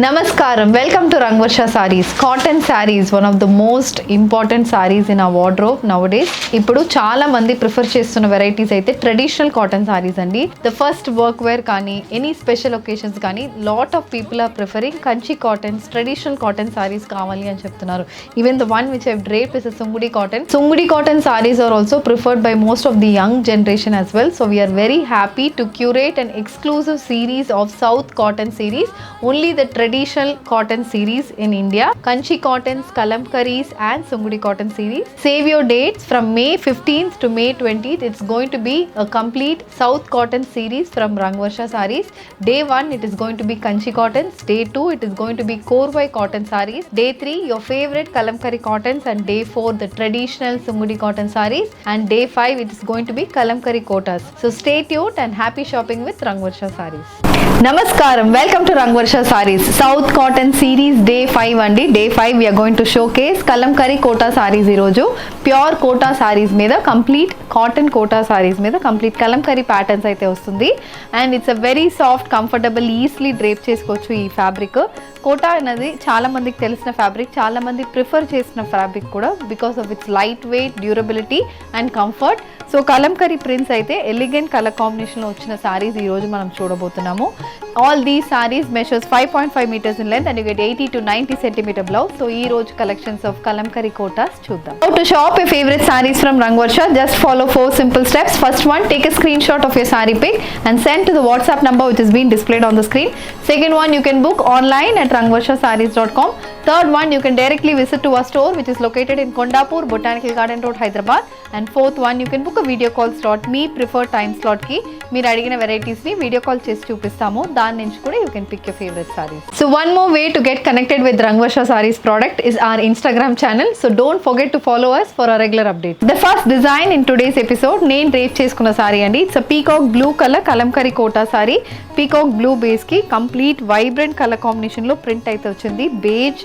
Namaskaram, welcome to Rangvarsha Sarees. Cotton sarees, one of the most important sarees in our wardrobe nowadays. ఇప్పుడు చాలా మంది prefer చేస్తున్న varieties అయితే traditional cotton saris అండి. The first work wear కానీ any special occasions కానీ lot of people are preferring Kanchi cottons, traditional cotton saris కావాలి అని చెప్తున్నారు. Even the one which I've draped is Sungudi cotton. Sungudi cotton sarees are also preferred by most of the young generation as well. So we are very happy to curate an exclusive series of South cotton series. Only the traditional cotton series in India. Kanchi cottons, kalamkaris and Sungudi cotton series. Save your dates from May 15th to May 20th. It's going to be a complete South cotton series from Rangvarsha Sarees. Day 1 it is going to be Kanchi cottons. Day 2 it is going to be Korvai cotton sarees. Day 3 your favorite kalamkari cottons, and Day 4 the traditional Sungudi cotton sarees, and Day 5 it is going to be kalamkari kotas. So stay tuned and happy shopping with Rangvarsha Sarees. Namaskaram, welcome to Rangvarsha Sarees. South cotton series day 5 andi. Day 5 we are going to showcase kalamkari kota sarees. Iroju pure kota sarees meeda complete cotton kota sarees meeda complete kalamkari patterns aithe vastundi, and it's a very soft, comfortable, easily drape chesukochu ee fabric. Kota అనేది చాలా మందికి తెలిసిన fabric, చాలా మంది prefer చేసిన fabric కూడా because of it's light weight, durability and comfort. So kalamkari prints అయితే elegant colour కాంబినేషన్లో వచ్చిన సారీస్ ఈరోజు మనం చూడబోతున్నాము. All these saris measures 5.5 meters in length and you get 80 to 90 centimeter blouse. So ఈ రోజు కలెక్షన్స్ ఆఫ్ కలంకరీ కోటాస్ చూద్దాం. How to shop your favorite sarees from Rangvarsha? Just follow 4 simple steps. First one, take a screenshot of your saree pic and send to the WhatsApp number which is being displayed on the screen. Second one, you can book online at rangvarshasarees.com. Third one, you can directly visit to our store which is located in Kondapur, Botanical Garden Road, Hyderabad. And fourth one, you can book a video call slot. Me preferred time slot కి మీరు అడిగిన varieties ని video call చేసి చూపిస్తాము. దాని నుంచి కూడా you can pick your favourite saris. So one more way to get connected with Rangvarsha Sarees product is our Instagram channel. So don't forget to follow us for our regular updates. The first design in today's episode నేను drape చేసుకున్న సారీ అండి. It's peacock blue colour Kalamkari Kota sari. Peacock blue base కి complete vibrant colour combination లో print అయితే వచ్చింది. Beige,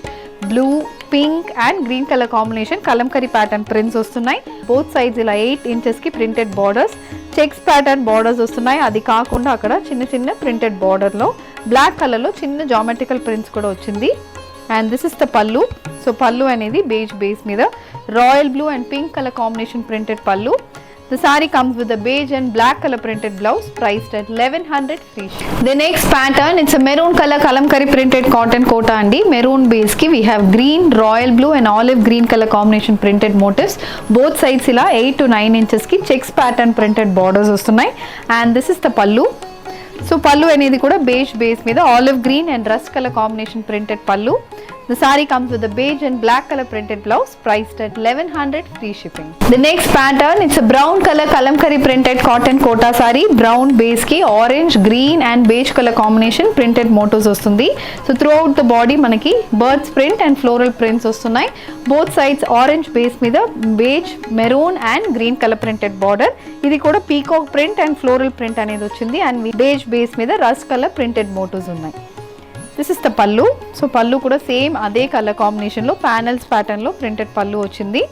blue, pink and green colour combination Kalamkari pattern prints వస్తున్నాయి. Both sides ఇలా 8 inches కి printed borders, checks pattern borders వస్తున్నాయి. అది కాకుండా అక్కడ చిన్న చిన్న ప్రింటెడ్ బార్డర్లో బ్లాక్ కలర్లో చిన్న జామెట్రికల్ ప్రింట్స్ కూడా వచ్చింది. అండ్ దిస్ ఇస్ ద పల్లు. సో పల్లు అనేది బేజ్ బేస్ మీద royal blue and pink colour combination printed పల్లు. The saree comes with a beige and black color printed blouse priced at 1100 free shipping. The next pattern, it's a maroon color kalamkari printed cotton kota andi. Maroon base ki we have green, royal blue and olive green color combination printed motifs. Both sides ila 8 to 9 inches ki checks pattern printed borders vastunayi. And this is the pallu. So pallu అనేది కూడా beige base మీద olive green and rust color combination printed pallu. The saree comes with a beige and black color printed blouse priced at 1100 free shipping. The next pattern, it's a brown color kalamkari printed cotton kota saree. Brown base ki orange, green and beige color combination printed motifs vastundi. So throughout the body manaki birds print and floral prints vastunayi. Both sides orange base మీద beige, maroon and green color printed border. ఇది కూడా peacock print and floral print అనేది వచ్చింది. And beige base మీద rust color printed motifs ఉన్నాయి. This is the పల్లు. So పల్లు కూడా సేమ్ అదే కలర్ కాంబినేషన్లో ప్యానల్స్ ప్యాటర్న్లో ప్రింటెడ్ పల్లు వచ్చింది.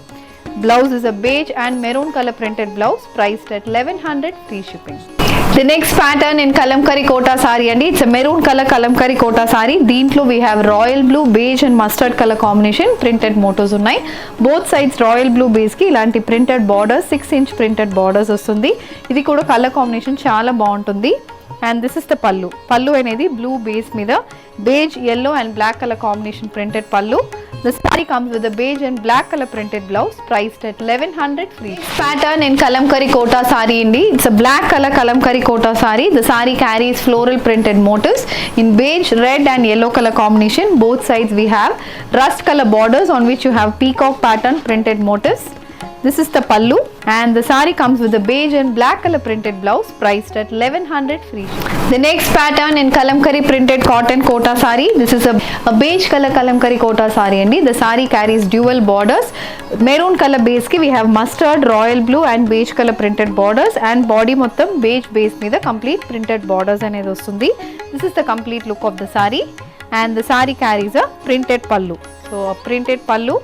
Blouse is a beige and maroon colour printed blouse priced at 1100 free shipping. The next pattern in Kalamkari Kota sari అండి. It's maroon colour Kalamkari Kota sari. దీంట్లో we have royal blue, beige and mustard colour combination printed motifs ఉన్నాయి. Both sides royal blue బేస్కి ఇలాంటి printed borders 6 inch printed borders వస్తుంది. ఇది కూడా colour combination చాలా బాగుంటుంది. అండ్ దిస్ ఇస్ ద పల్లు. పల్లు అనేది బ్లూ బేస్ మీద beige, yellow and black color combination printed pallu. The saree comes with a beige and black color printed blouse priced at 1100 free. Pattern in kalamkari kota saree indi. It's a black color kalamkari kota saree. The saree carries floral printed motifs in beige, red and yellow color combination. Both sides we have rust color borders on which you have peacock pattern printed motifs. This is the pallu and the saree comes with a beige and black color printed blouse priced at 1100 free. The next pattern in kalamkari printed cotton kota saree. This is a beige color kalamkari kota saree andi. The saree carries dual borders. Maroon color base ki we have mustard, royal blue and beige color printed borders, and body mottam beige base meeda complete printed borders anedi vastundi. This is the complete look of the saree, and the saree carries a printed pallu. So a printed pallu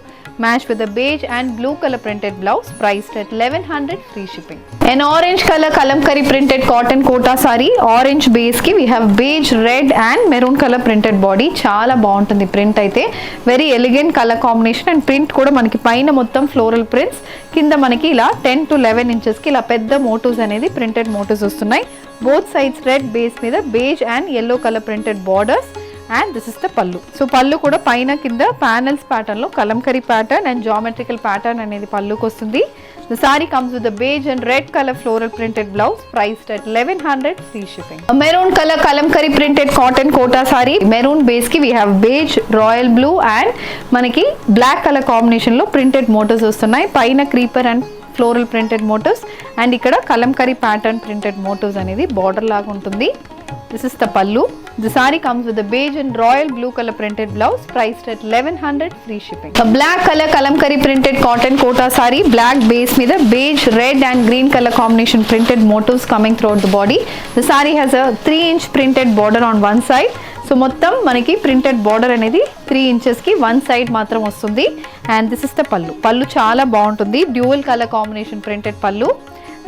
matched with a beige and blue color printed blouse, priced at 1100, free shipping. An orange color kalamkari printed cotton kota saree, orange base ki we have beige, red and maroon color printed body. చాలా బాగుంటుంది print అయితే, very elegant colour combination and print కూడా మనకి పైన మొత్తం floral prints, కింద మనకి ఇలా 10 to 11 inches కి ఇలా పెద్ద మోటివ్స్ అనేది ప్రింటెడ్ మోటివ్స్ వస్తున్నాయి. బోత్ సైడ్స్ రెడ్ బేస్ మీద beige and yellow colour printed borders and this is the పళ్ళు. సో పళ్ళు కూడా పైన కింద ప్యానల్స్ ప్యాటర్న్ లో kalamkari pattern and geometrical pattern అనేది పళ్ళుకి వస్తుంది. The saree comes with a beige and red color floral printed blouse, priced at 1100, free shipping. A maroon color kalamkari printed cotton kota saree, maroon base ki we have beige, royal blue and manaki black color combination lo printed motifs vastunayi. Paina creeper and floral printed motifs and ikkada kalamkari pattern printed motifs anedi border laga untundi. This is the pallu. The saree comes with a beige and royal blue color printed blouse, priced at 1100, free shipping. A black color kalamkari printed cotton kota saree, black base with a beige, red and green color combination printed motifs coming throughout the body. The saree has a 3-inch printed border on one side. So మొత్తం మనకి printed border అనేది 3 inches కి one side మాత్రం వస్తుంది. And this is the పళ్ళు. పళ్ళు చాలా బాగుంటుంది, డ్యూయల్ కలర్ కాంబినేషన్ ప్రింటెడ్ పళ్ళు.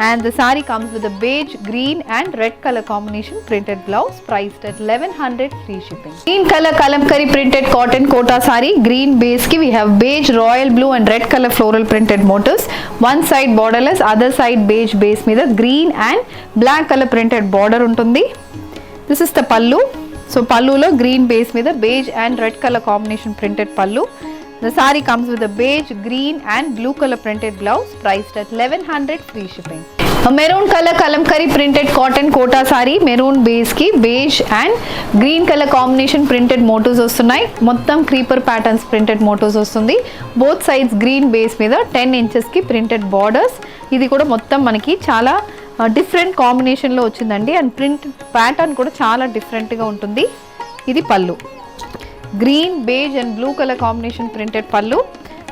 And the saree comes with a beige, green and red color combination printed blouse, priced at 1100, free shipping. Green color kalamkari printed cotton kota saree, green base ki we have beige, royal blue and red color floral printed motifs. One side borderless, other side beige base మీద green and black color printed border ఉంటుంది. This is the pallu. So pallulo green base మీద beige and red color combination printed pallu. The saree comes with a beige, green and blue color printed blouse, priced at 1100, free shipping. A maroon color kalamkari printed cotton kota saree, maroon base ki beige and green color combination printed motifs వస్తున్నాయి. మొత్తం creeper patterns printed motifs వస్తుంది. Both sides green base మీద 10 inches కి printed borders. ఇది కూడా మొత్తం మనకి చాలా డిఫరెంట్ కాంబినేషన్ లో వచ్చిందండి. అండ్ ప్రింట్ ప్యాటర్న్ కూడా చాలా డిఫరెంట్ గా ఉంటుంది. ఇది పళ్ళు, green, beige and blue color combination printed pallu.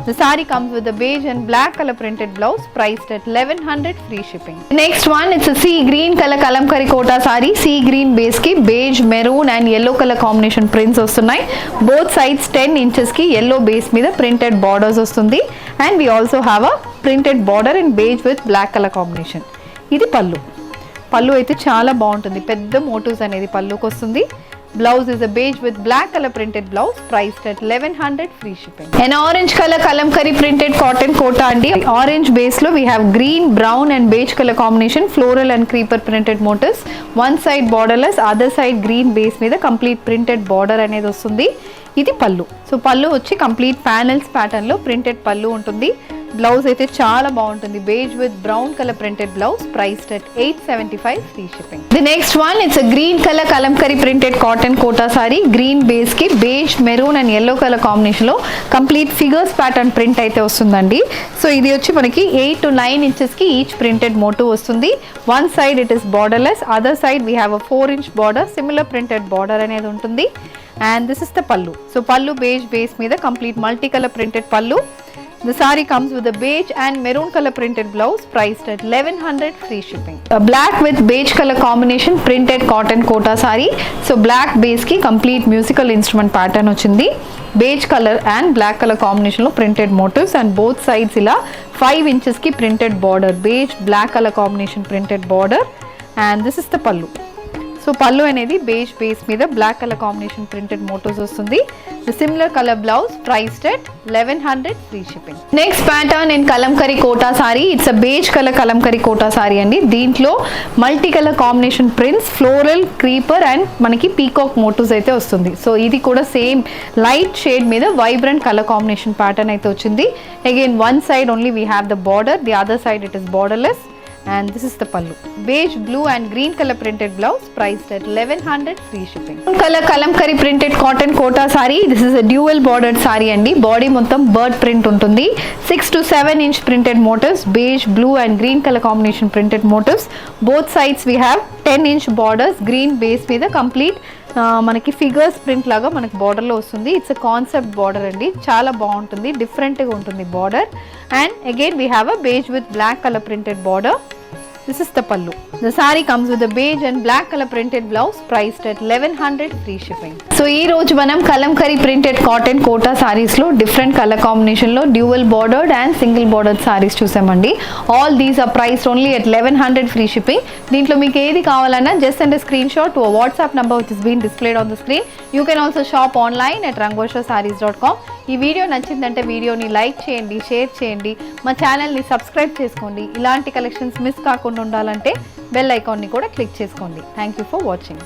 The saree comes with a beige and black color printed blouse, priced at 1100, free shipping. Next one, it's a sea green color kalamkari kota saree, sea green base ki beige, maroon and yellow color combination prints vastunayi. Both sides 10 inches ki yellow base మీద printed borders vastundi. And we also have a printed border in beige with black color combination. ఇది పళ్ళు. పళ్ళు అయితే చాలా బాగుంటుంది, పెద్ద motifs అనేది పళ్ళుకి వస్తుంది. Blouse is a beige with black color printed blouse, priced at 1100, free shipping. An orange color kalamkari printed cotton kota andi. Orange base lo we have green, brown and beige color combination floral and creeper printed motifs. One side borderless, other side green base మీద complete printed border అనేది వస్తుంది. ఇది పళ్ళు. So pallu వచ్చి complete panels pattern లో printed pallu ఉంటుంది. Blouse అయితే చాలా బాగుంటుంది, beige with brown colour printed blouse, priced at 875, free shipping. The next one, it's a green colour Kalamkari printed cotton Kota sari. Green base కి beige, maroon and yellow colour combination లో complete figures pattern print అయితే వస్తుందండి. So ఇది వచ్చి మనకి 8 to 9 inches కి each printed motive వస్తుంది. One side it is borderless, other side we have a 4-inch border, similar printed border అనేది ఉంటుంది. And this is the pallu. So pallu beige base మీద complete multicolor printed pallu. The saree comes with a beige and maroon color printed blouse, priced at 1100, free shipping. A black with beige color combination printed cotton kota saree. So black base ki complete musical instrument pattern ochindi. Beige color and black color combination lo printed motifs, and both sides ila 5 inches ki printed border, beige black color combination printed border. And this is the pallu. So pallu అనేది beige base మీద black colour combination printed motifs వస్తుంది. The similar colour blouse, priced at 1100, free shipping. Next pattern in Kalamkari Kota sari. It's a beige colour Kalamkari Kota sari అండి. దీంట్లో multi colour combination prints, floral, creeper and మనకి peacock motifs అయితే వస్తుంది. So ఇది కూడా same light shade మీద vibrant colour combination pattern అయితే వచ్చింది. Again one side only we have the border, the other side it is borderless. And this is the pallu. Beige, blue and green color printed blouse, priced at 1100, free shipping. Color kalamkari printed cotton kota saree. This is a dual bordered saree andi. Body mottham bird print untundi. 6 to 7 inch printed motifs, beige, blue and green color combination printed motifs. Both sides we have 10-inch borders, green base మీద complete మనకి figures print లాగా మనకి బార్డర్లో వస్తుంది. It's a concept border అండి, చాలా బాగుంటుంది, డిఫరెంట్గా ఉంటుంది border. And again we have a beige with black colour printed border. This is the pallu. The saree comes with a beige and black color printed blouse priced at 1100 free shipping. So ee roju manam kalamkari printed cotton kota sarees lo different color combination lo dual bordered and single bordered sarees chusamandi. All these are priced only at 1100 free shipping. Deentlo meeku edi kavalana just send a screenshot to a WhatsApp number which is being displayed on the screen. You can also shop online at rangvarshasarees.com. ఈ video నచ్చిందంటే వీడియోని like చేయండి, share చేయండి, మా ఛానల్ని subscribe చేసుకోండి. ఇలాంటి collections miss కాకుండా ఉండాలంటే బెల్ ఐకాన్ని కూడా క్లిక్ చేసుకోండి. Thank you for watching.